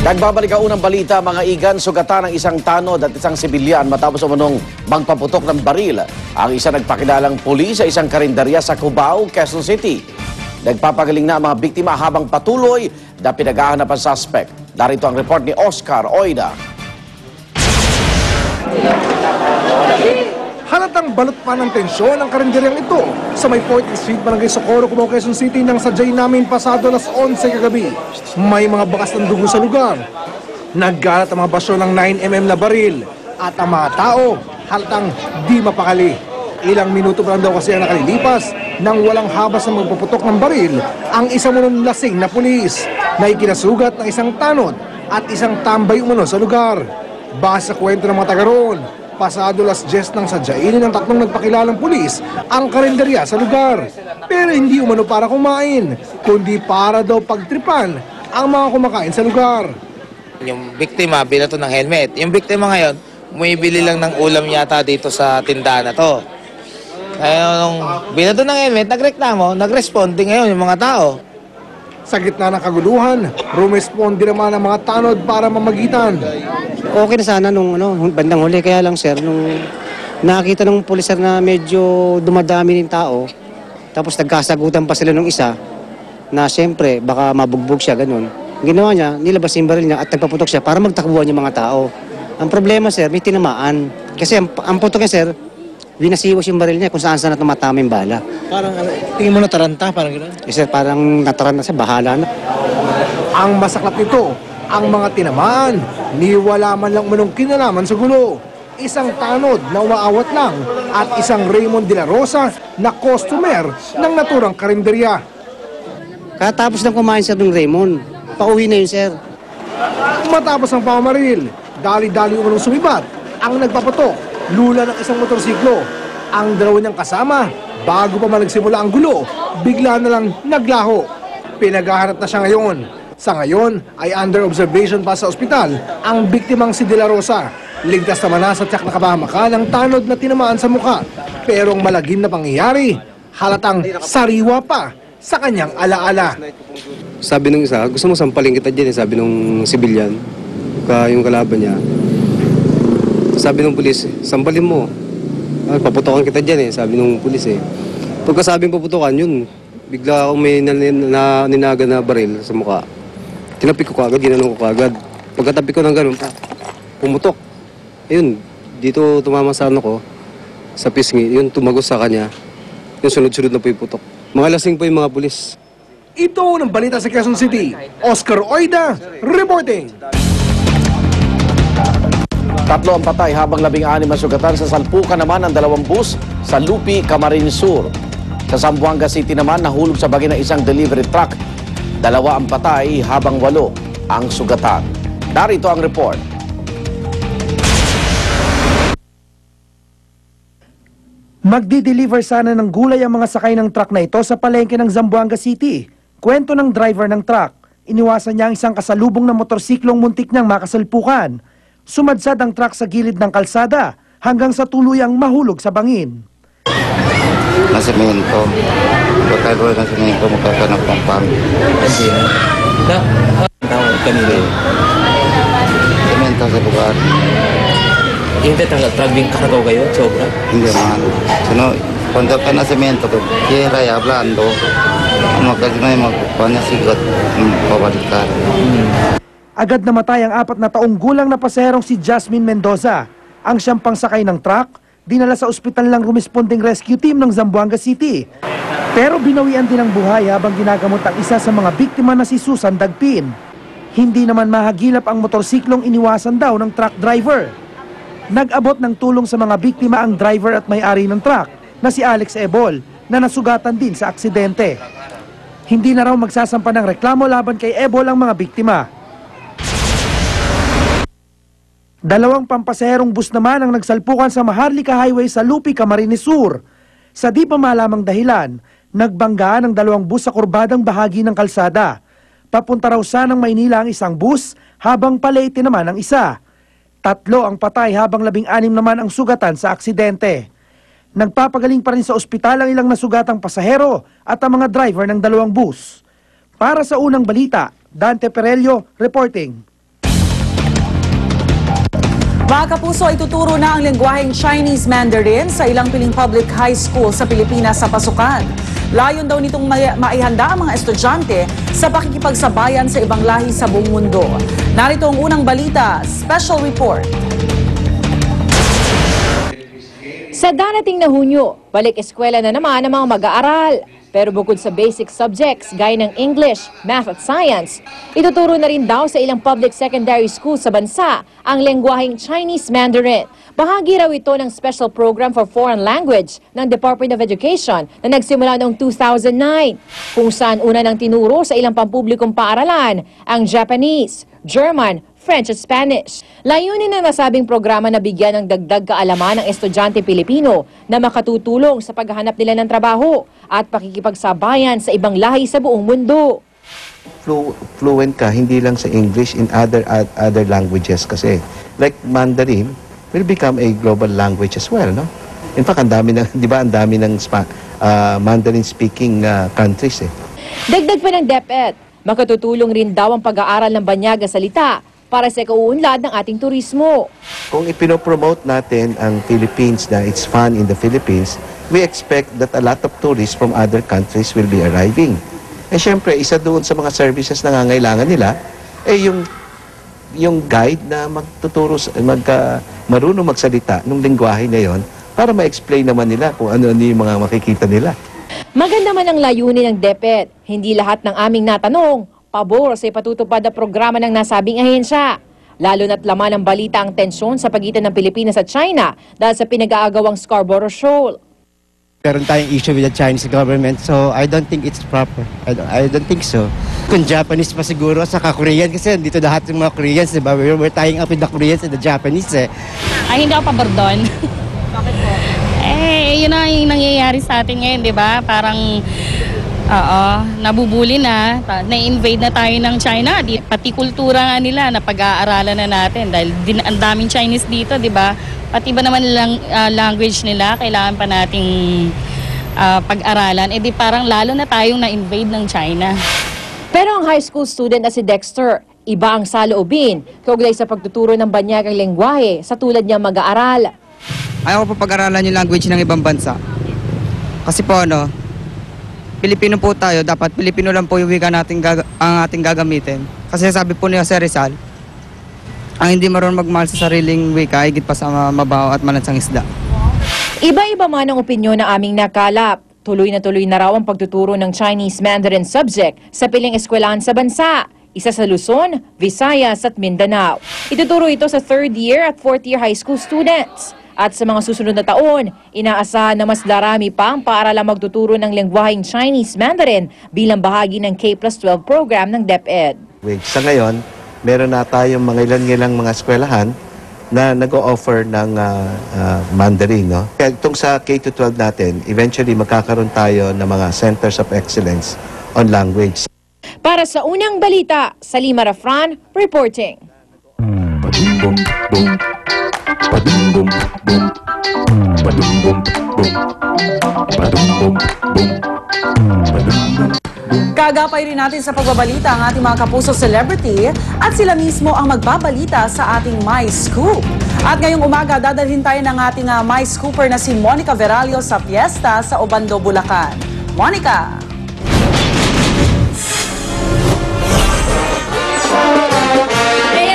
Nagbabalik ang unang balita, mga igan, sugatan ng isang tanod at isang sibilyan matapos umunong magpaputok ng baril. Ang isa nagpakilalang pulis sa isang karinderya sa Cubao, Quezon City. Nagpapagaling na ang mga biktima habang patuloy na pinag-ahanap ang suspect. Narito ang report ni Oscar Oida. Halatang balot pa ng tensyon ang karinderyang ito sa may 14th Street, Barangay Socorro, Cubao, Quezon City nang sadyay namin pasado alas 11 kagabi. May mga bakas ng dugo sa lugar. Naggalat ang mga basyo ng 9mm na baril at ang mga tao halatang di mapakali. Ilang minuto pa lang daw kasi ang nakalilipas nang walang habas ng magpuputok ng baril ang isang munong lasing na pulis na ikinasugat ng isang tanod at isang tambay umano sa lugar. Base sa kwento ng mga taga roon, pasado alas 10 nang sadyainin ng tatlong nagpakilalang pulis ang karinderya sa lugar. Pero hindi umano para kumain, kundi para daw pagtripan ang mga kumakain sa lugar. Yung biktima, binato ng helmet. Yung biktima ngayon, bumibili lang ng ulam yata dito sa tindahan na to. Kaya nung binato ng helmet, nagreklamo, nagresponde ngayon yung mga tao. Sa gitna ng kaguluhan, rumesponde naman ang mga tanod para mamagitan. Okay na sana nung bandang huli, kaya lang sir, nung nakita ng pulis sir na medyo dumadami ng tao, tapos nagkasagutan pa sila nung isa, na siyempre baka mabugbog siya, ganun. Ginawa niya, nilabas yung baril niya at nagpaputok siya para magtakbuhan yung mga tao. Ang problema sir, may tinamaan. Kasi ang putok niya sir, winasiwas yung baril niya kung saan at namatama yung bala. Parang, tingin mo nataranta, parang gano'n? Sir, parang nataranta siya, bahala na. Ang masaklap nito, ang mga tinamaan, niwala man lang manong kinalaman sa gulo. Isang tanod na umaawat lang at isang Raymond de la Rosa na customer ng naturang karinderya. Katapos ng kumain sir ng Raymond, pauwi na yun sir. Matapos ang pamamaril, dali-dali umunong sumibat ang nagpapatok, lula ng isang motorsiklo. Ang dalawa niyang kasama, bago pa man nagsimula ang gulo, bigla na lang naglaho. Pinaghahanap na siya ngayon. Sa ngayon ay under observation pa sa ospital ang biktimang si De La Rosa. Ligtas naman na sa tiyak na kabahamakan ng tanod na tinamaan sa muka. Pero ang malagim na pangyayari, halatang sariwa pa sa kanyang alaala. Sabi nung isa, gusto mo sampalin kita dyan, sabi nung sibilyan, yung kalaban niya. Sabi nung pulis, sampalin mo. Paputokan kita dyan sabi nung pulis Pagkasabing paputokan, yun, bigla akong may ninaga na baril sa mukha. Tinapik ko kagad, ginanong ko kagad. Pagkatapik ko ng ganun, pumutok. Ayun, dito tumama sa ko, sa pisngi, yun tumagos sa kanya. Yung sunod-sunod na po yung putok. Mga lasing po yung mga pulis. Ito ng balita sa Quezon City, Oscar Oida, reporting. Tatlo ang patay habang 16 ang sugatan sa salpukan naman ng dalawang bus sa Lupi, Camarines Sur. Sa Zamboanga City naman, nahulog sa bagay ng isang delivery truck. 2 ang patay habang 8 ang sugatan. Narito ang report. Magdi-deliver sana ng gulay ang mga sakay ng truck na ito sa palengke ng Zamboanga City. Kwento ng driver ng truck, iniwasan niya ang isang kasalubong na motorsiklong muntik niyang makasalpukan. Sumadsad ang truck sa gilid ng kalsada hanggang sa tuluyang mahulog sa bangin. Nasemento. Pagkagawa ng semento, magkakanap ng pang. Semento sa lugar. Hindi traging karagaw kayo, sobra. Hindi man. Sino, kung ka na semento, kira ya, blando. Magkasi na yung magpapanya sigat, pabalikan. Agad namatay ang 4 na taong gulang na pasaherong si Jasmine Mendoza. Ang siyang pangsakay ng truck, dinala sa ospital ng rumesponding rescue team ng Zamboanga City. Pero binawian din ang buhay habang ginagamot ang isa sa mga biktima na si Susan Dagpin. Hindi naman mahagilap ang motorsiklong iniwasan daw ng truck driver. Nag-abot ng tulong sa mga biktima ang driver at may-ari ng truck na si Alex Ebol na nasugatan din sa aksidente. Hindi na raw magsasampa ng reklamo laban kay Ebol ang mga biktima. 2 pampasaherong bus naman ang nagsalpukan sa Maharlika Highway sa Lupi, Camarines Sur. Sa di pa malamang dahilan, nagbanggaan ang 2 bus sa kurbadang bahagi ng kalsada. Papunta raw sanang Maynila ang isang bus habang Palayte naman ang isa. 3 ang patay habang 16 naman ang sugatan sa aksidente. Nagpapagaling pa rin sa ospital ang ilang nasugatang pasahero at ang mga driver ng 2 bus. Para sa unang balita, Dante Perello reporting. Mga kapuso, ituturo na ang lengguaheng Chinese Mandarin sa ilang piling public high school sa Pilipinas sa pasukan. Layon daw nitong maihanda ang mga estudyante sa pakikipagsabayan sa ibang lahi sa buong mundo. Narito ang unang balita, special report. Sa darating na Hunyo, balik eskwela na naman ang mga mag-aaral. Pero bukod sa basic subjects gaya ng English, Math at Science, ituturo na rin daw sa ilang public secondary schools sa bansa ang lengguaheng Chinese Mandarin. Bahagi raw ito ng Special Program for Foreign Language ng Department of Education na nagsimula noong 2009, kung saan una nang tinuro sa ilang pampublikong paaralan ang Japanese, German, French at Spanish. Layunin ng nasabing programa na bigyan ng dagdag kaalaman ng estudyante Pilipino na makatutulong sa paghahanap nila ng trabaho at pakikipagsabayan sa ibang lahi sa buong mundo. Fluent ka hindi lang sa English, in other languages kasi. Like Mandarin will become a global language as well, no? In fact, ang dami ng, di ba, ang dami ng Mandarin speaking countries eh. Dagdag pa ng DepEd, makatutulong rin daw ang pag-aaral ng banyaga salita para sa kauunlad ng ating turismo. Kung ipinopromote natin ang Philippines na it's fun in the Philippines, we expect that a lot of tourists from other countries will be arriving. Eh syempre, isa doon sa mga services na nangangailangan nila, eh yung guide na magtuturo, marunong magsalita ng lengguwahe na yon para ma-explain naman nila kung ano-ano yung mga makikita nila. Maganda man ang layunin ng DepEd, hindi lahat ng aming natanong pabor sa ipatutupad na programa ng nasabing ahensya. Lalo na't laman ng balita ang tensyon sa pagitan ng Pilipinas at China dahil sa pinag-aagawang Scarborough Shoal. Meron tayong issue with the Chinese government, so I don't think it's proper. I don't think so. Kung Japanese pa siguro, saka Korean, kasi dito lahat yung mga Koreans, di ba? We're tying up with the Koreans and the Japanese eh. Ay, hindi ako pabor doon. Bakit po? Yun na yung nangyayari sa atin ngayon, di ba? Parang, nabubuli na, na-invade na tayo ng China. Pati kultura nga nila na pag-aaralan na natin dahil ang daming Chinese dito, di ba? Pati ba naman lang language nila, kailangan pa nating pag-aralan. Eh di parang lalo na tayong na-invade ng China. Pero ang high school student na si Dexter, iba ang saloobin kaugnay sa pagtuturo ng banyagang lengguwahe sa tulad niya mag-aaral. Ayaw ko pa pag-aralan yung language ng ibang bansa. Kasi po Pilipino po tayo, dapat Pilipino lang po yung wika natin ang ating gagamitin. Kasi sabi po ni Jose Rizal, ang hindi marunong magmahal sa sariling wika, higit pa sa mabaho at malansang isda. Iba-iba man ang opinyon na aming nakalap. Tuloy na raw ang pagtuturo ng Chinese Mandarin subject sa piling eskwelahan sa bansa. Isa sa Luzon, Visayas at Mindanao. Ituturo ito sa 3rd year at 4th year high school students. At sa mga susunod na taon, inaasahan na mas darami pa ang paaralang magtuturo ng lengguaheng Chinese Mandarin bilang bahagi ng K+12 program ng DepEd. Sa ngayon, meron na tayong mga ilang mga eskwelahan na nag-o-offer ng Mandarin. No? Kaya itong sa K-12 natin, eventually magkakaroon tayo ng mga centers of excellence on language. Para sa unang balita, Salima Rafran, reporting. Kagapay rin natin sa pagbabalita ang ating mga kapuso celebrity at sila mismo ang magbabalita sa ating My Scoop. At ngayong umaga, dadalhin tayo ng ating My Scooper na si Monica Veralio sa piyesta sa Obando, Bulacan. Monica!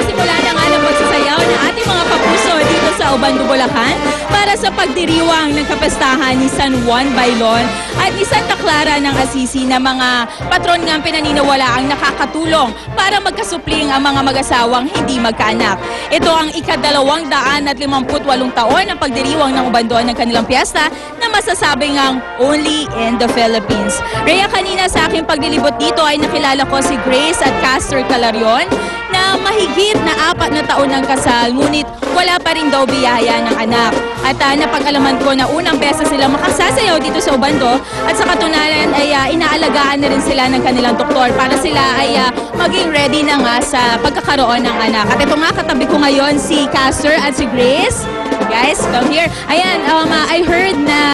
Simula na nga ng pagsasayaw ng ating mga kapuso dito sa Obando, Bulacan para sa pagdiriwang ng kapistahan ni San Juan Bailon at ni Santa Clara ng Assisi na mga patron ng pinaniniwala ang nakakatulong para magkasupling ang mga mag-asawang hindi magkaanak. Ito ang ika-258 taon ng pagdiriwang ng Obando ng kanilang piyesta na masasabing ang only in the Philippines. Rhea, kanina sa aking paglilibot dito ay nakilala ko si Grace at Castor Calarion na mahigit na 4 na taon ng kasal, ngunit wala pa rin daw biyaya ng anak. At napag-alaman ko na unang beses sila makasasayaw dito sa Obando at sa katunayan ay inaalagaan na rin sila ng kanilang doktor para sila ay maging ready na nga sa pagkakaroon ng anak. At ito nga, katabi ko ngayon si Castor at si Grace. Guys, come here. Ayan, I heard na